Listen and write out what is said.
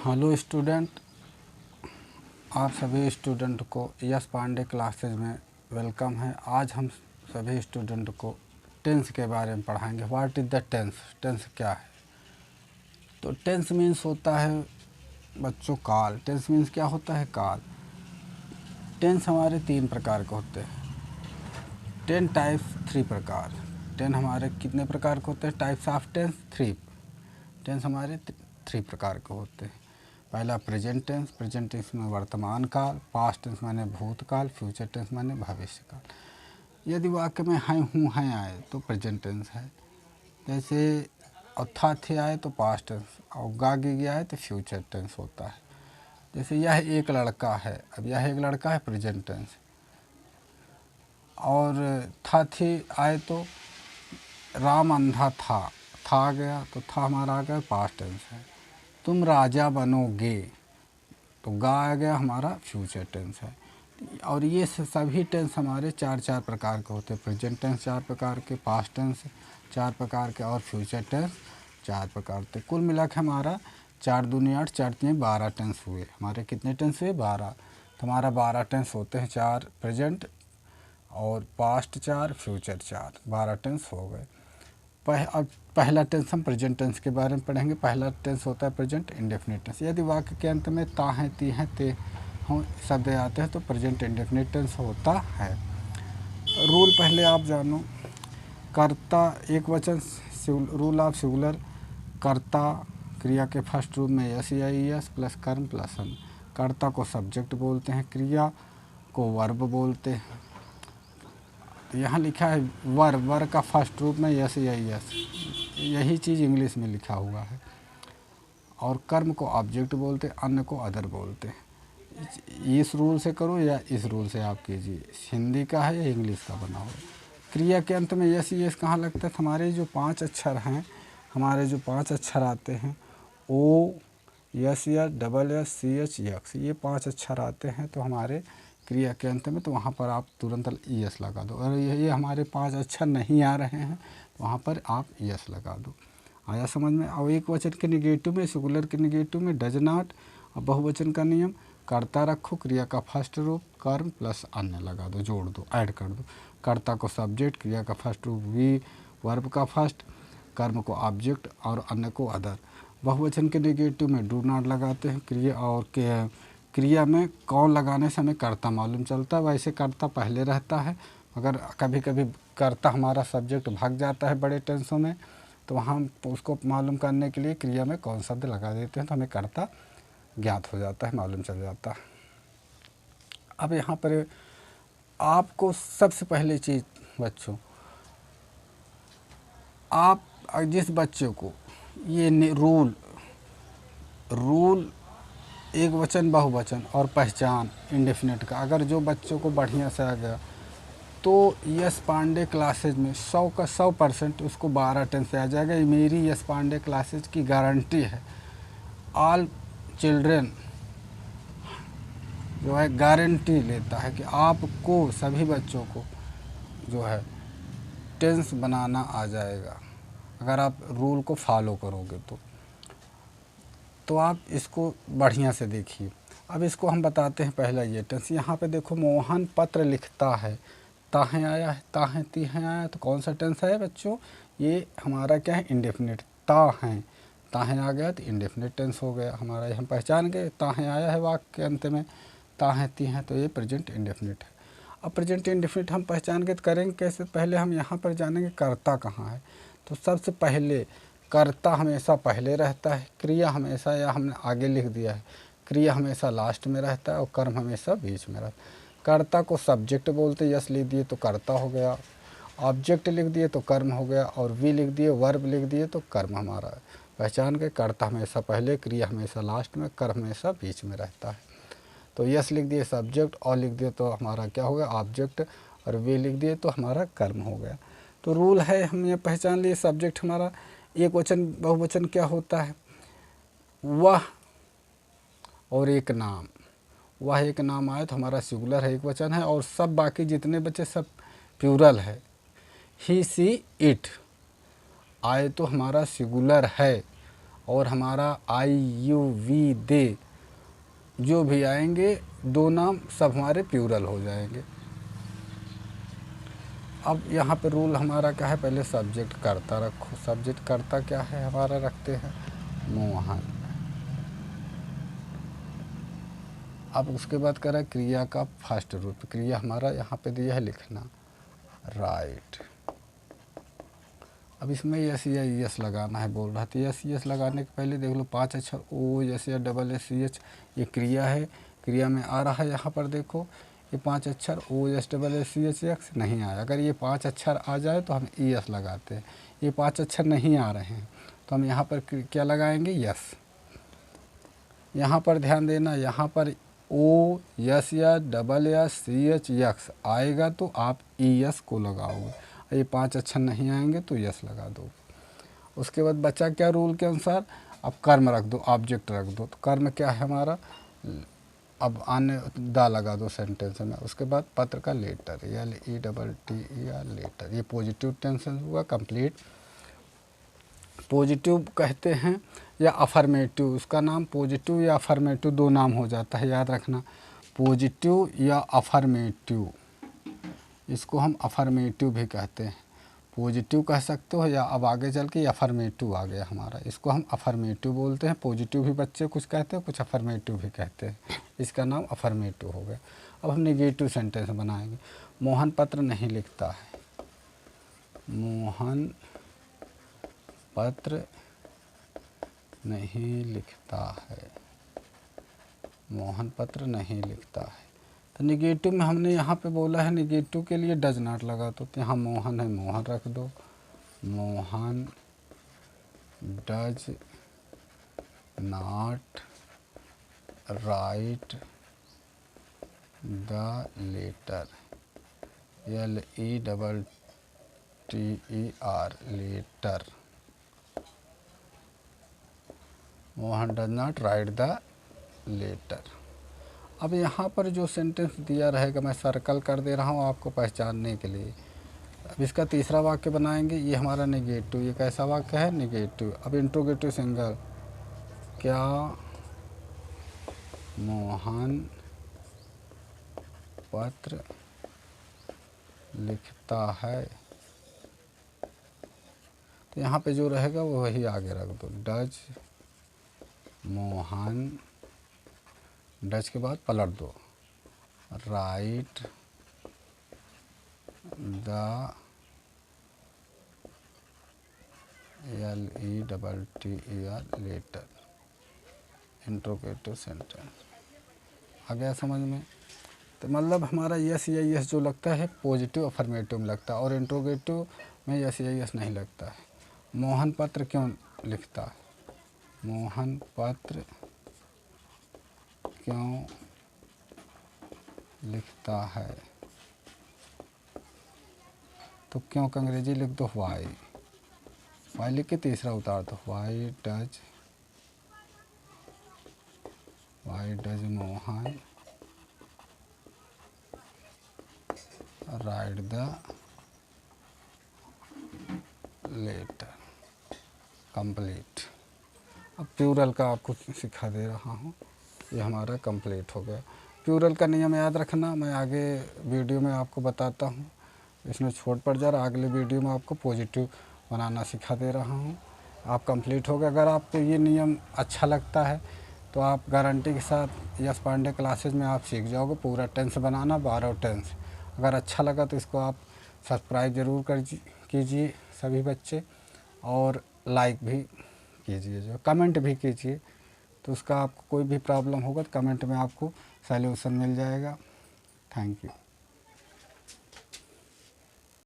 Hello student, आप सभी student को यस पांडे क्लासेज में वेलकम है। आज हम सभी स्टूडेंट को टेंस के बारे में पढ़ाएंगे। What is the tense? Tense क्या है? तो टेंस मीन्स होता है बच्चों काल। टेंस मीन्स क्या होता है? काल। टेंस हमारे 3 प्रकार के होते हैं। 10 टाइप्स, 3 प्रकार। 10 हमारे कितने प्रकार के होते हैं? Types of tense 3। टेंस हमारे 3 प्रकार के होते हैं। पहला प्रेजेंट टेंस। प्रेजेंट टेंस में वर्तमान काल। पास्ट टेंस माने भूतकाल। फ्यूचर टेंस माने भविष्य काल। यदि वाक्य में हैं, हूँ, हैं आए तो प्रेजेंट टेंस है। जैसे और था, थे आए तो पास्ट टेंस, और गा गी गया है तो फ्यूचर टेंस होता है। जैसे यह एक लड़का है, अब यह एक लड़का है, प्रेजेंट टेंस। और था, थे आए तो राम अंधा था आ गया तो था हमारा आ गया पास्ट टेंस है। तुम राजा बनोगे तो गा आ गया हमारा फ्यूचर टेंस है। और ये सभी टेंस हमारे 4 प्रकार के होते हैं। प्रेजेंट टेंस 4 प्रकार के, पास्ट टेंस 4 प्रकार के और फ्यूचर टेंस 4 प्रकार के। कुल मिला के हमारा 4 दूनी 8, 4 तीन 12 टेंस हुए। हमारे कितने टेंस हुए? 12। तो हमारा 12 टेंस होते हैं। 4 प्रेजेंट और पास्ट 4, फ्यूचर 4, 12 टेंस हो गए। अब पहला टेंस हम प्रेजेंट टेंस के बारे में पढ़ेंगे। पहला टेंस होता है प्रेजेंट इंडेफिनिट टेंस। यदि वाक्य के अंत में ता हैं, ती हैं, ते हों शब्द आते हैं तो प्रेजेंट इंडेफिनिट टेंस होता है। रूल पहले आप जानो। कर्ता एक वचन, रूल ऑफ सिंगुलर। कर्ता क्रिया के फर्स्ट रूप में यस या यस प्लस कर्म प्लस अन। कर्ता को सब्जेक्ट बोलते हैं, क्रिया को वर्ब बोलते हैं। यहाँ लिखा है वर का फर्स्ट रूप में यस या यस, यही चीज़ इंग्लिश में लिखा हुआ है। और कर्म को ऑब्जेक्ट बोलते, अन्य को अदर बोलते हैं। इस रूल से करो या इस रूल से आप कीजिए, हिंदी का है या इंग्लिश का बना हुआ। क्रिया के अंत में यस यस कहाँ लगता है? हमारे जो 5 अक्षर हैं, हमारे जो 5 अक्षर आते हैं, ओ, यस या, double S, C H, X, ये 5 अक्षर आते हैं तो हमारे क्रिया के अंत में, तो वहाँ पर आप तुरंत यस लगा दो। और ये हमारे 5 अक्षर नहीं आ रहे हैं तो वहाँ पर आप यस लगा दो। आया समझ में? और एक वचन के निगेटिव में, सिंगुलर के निगेटिव में डज नॉट। और बहुवचन का नियम, कर्ता रखो, क्रिया का फर्स्ट रूप कर्म प्लस अन्य लगा दो, जोड़ दो, ऐड कर दो। कर्ता को सब्जेक्ट, क्रिया का फर्स्ट रूप वी, वर्ब का फर्स्ट, कर्म को ऑब्जेक्ट और अन्य को अदर। बहुवचन के निगेटिव में डू नॉट लगाते हैं। क्रिया और क्रिया में कौन लगाने से हमें कर्ता मालूम चलता है। वैसे कर्ता पहले रहता है, मगर कभी कभी कर्ता हमारा सब्जेक्ट भाग जाता है बड़े टेंसों में, तो वहाँ उसको मालूम करने के लिए क्रिया में कौन शब्द लगा देते हैं तो हमें कर्ता ज्ञात हो जाता है, मालूम चल जाता है। अब यहाँ पर आपको सबसे पहले चीज़ बच्चों, आप जिस बच्चे को ये रूल एक वचन, बहुवचन और पहचान इंडेफिनिट का, अगर जो बच्चों को बढ़िया से आ गया तो यस पांडे क्लासेज में 100 का 100% उसको 12 टेंस से आ जाएगा। ये मेरी यस पांडे क्लासेज की गारंटी है। ऑल चिल्ड्रेन जो है गारंटी लेता है कि आपको सभी बच्चों को जो है टेंस बनाना आ जाएगा अगर आप रूल को फॉलो करोगे तो आप इसको बढ़िया से देखिए। अब इसको हम बताते हैं पहला ये टेंस। यहाँ पे देखो, मोहन पत्र लिखता है, ताहें आया है, ताहें ती हैं आया, तो कौन सा टेंस है बच्चों? ये हमारा क्या है? इंडेफिनिट। ताहें आ गया तो इंडेफिनिट टेंस हो गया हमारा। ये हम पहचान गए, ताहें आया है वाक्य के अंत में, ताहें ती हैं, तो ये प्रेजेंट इंडेफिनिट है। अब प्रेजेंट इंडेफिनिट हम पहचान के करेंगे कैसे? पहले हम यहाँ पर जानेंगे कर्ता कहाँ है। तो सबसे पहले कर्ता हमेशा पहले रहता है, क्रिया हमेशा, या हमने आगे लिख दिया है, क्रिया हमेशा लास्ट में रहता है और कर्म हमेशा बीच में रहता है। कर्ता को सब्जेक्ट बोलते, यस लिख दिए तो कर्ता हो गया, ऑब्जेक्ट लिख दिए तो कर्म हो गया, और वी लिख दिए, वर्ब लिख दिए तो कर्म हमारा है। पहचान के कर्ता हमेशा पहले, क्रिया हमेशा लास्ट में, कर्म हमेशा बीच में रहता है। तो यस लिख दिए सब्जेक्ट, और लिख दिए तो हमारा क्या हो गया? ऑब्जेक्ट, और वे लिख दिए तो हमारा कर्म हो गया। तो रूल है, हम ये पहचान लिए। सब्जेक्ट हमारा एक वचन, बहुवचन क्या होता है? वह और एक नाम। वह एक नाम आए तो हमारा सिंगुलर है, एक वचन है, और सब बाकी जितने बचे सब प्लूरल है। ही, सी, इट आए तो हमारा सिंगुलर है, और हमारा आई यू वी दे जो भी आएंगे 2 नाम सब हमारे प्लूरल हो जाएंगे। अब यहाँ पे रूल हमारा क्या है, पहले सब्जेक्ट कर्ता रखो। सब्जेक्ट कर्ता क्या है हमारा, रखते हैं मोहन। अब उसके बाद करें क्रिया का फर्स्ट रूप। क्रिया हमारा यहाँ पे दिया है लिखना, राइट। अब इसमें यस या यस लगाना है बोल रहा था। यस यस लगाने के पहले देख लो 5 अक्षर ओ यस या डबल एस सी एच, ये क्रिया है। क्रिया में आ रहा है यहाँ पर देखो ये 5 अक्षर O S double S C H X नहीं आया। अगर ये 5 अक्षर आ जाए तो हम ई एस लगाते हैं। ये 5 अक्षर नहीं आ रहे हैं तो हम यहाँ पर क्या लगाएंगे, यस। यहाँ पर ध्यान देना, यहाँ पर ओ यस या double S C H X आएगा तो आप ई एस को लगाओगे। ये 5 अक्षर नहीं आएंगे तो यस लगा दो। उसके बाद बचा क्या रूल के अनुसार, अब कर्म रख दो, ऑब्जेक्ट रख दो। तो कर्म क्या है हमारा, अब आने दा लगा दो सेंटेंस में। उसके बाद पत्र का लेटर, LETTER लेटर, ये पॉजिटिव टेंस हुआ कंप्लीट। पॉजिटिव कहते हैं या अफर्मेटिव, उसका नाम पॉजिटिव या अफर्मेटिव 2 नाम हो जाता है, याद रखना। पॉजिटिव या अफर्मेटिव, इसको हम अफर्मेटिव भी कहते हैं। पॉजिटिव कह सकते हो या अब आगे चल के अफर्मेटिव आ गया हमारा, इसको हम अफर्मेटिव बोलते हैं। पॉजिटिव भी बच्चे कुछ कहते हैं, कुछ अफर्मेटिव भी कहते हैं, इसका नाम अफर्मेटिव हो गया। अब हम नेगेटिव सेंटेंस बनाएंगे। मोहन पत्र नहीं लिखता है, मोहन पत्र नहीं लिखता है, मोहन पत्र नहीं लिखता है। तो निगेटिव में हमने यहाँ पे बोला है, निगेटिव के लिए डज नॉट लगा दो। तो यहाँ मोहन है, मोहन रख दो, Mohan does not write the letter, LETTER letter, Mohan does not write the letter. अब यहाँ पर जो सेंटेंस दिया रहेगा मैं सर्कल कर दे रहा हूँ आपको पहचानने के लिए। अब इसका तीसरा वाक्य बनाएंगे, ये हमारा नेगेटिव, ये कैसा वाक्य है, नेगेटिव। अब इंट्रोगेटिव सिंगल, क्या मोहन पत्र लिखता है, तो यहाँ पे जो रहेगा वो वही आगे रख दो, डज मोहन, डज के बाद पलट दो, write the LETTER letter, interrogative sentence. आ गया समझ में। तो मतलब हमारा यस या यस जो लगता है पॉजिटिव अफर्मेटिव में लगता है, और इंट्रोगेटिव में यस या यस नहीं लगता है। मोहन पत्र क्यों लिखता है, मोहन पत्र क्यों लिखता है, तो क्यों का अंग्रेजी लिख दो वाई, वाई लिख के तीसरा उतार दो, why does Mohan write the letter, complete. अब प्लूरल का आपको सिखा दे रहा हूँ, ये हमारा कंप्लीट हो गया। प्लूरल का नियम याद रखना, मैं आगे वीडियो में आपको बताता हूँ, इसमें छोट पड़ जा रहा। अगले वीडियो में आपको पॉजिटिव बनाना सिखा दे रहा हूँ। आप कंप्लीट हो गया। अगर आपको ये नियम अच्छा लगता है तो आप गारंटी के साथ यश पांडे क्लासेज में आप सीख जाओगे पूरा टेंस बनाना, 12 टेंस। अगर अच्छा लगा तो इसको आप सब्सक्राइब ज़रूर कीजिए सभी बच्चे, और लाइक भी कीजिए, जो कमेंट भी कीजिए। तो उसका आपको कोई भी प्रॉब्लम होगा तो कमेंट में आपको सॉल्यूशन मिल जाएगा। Thank you.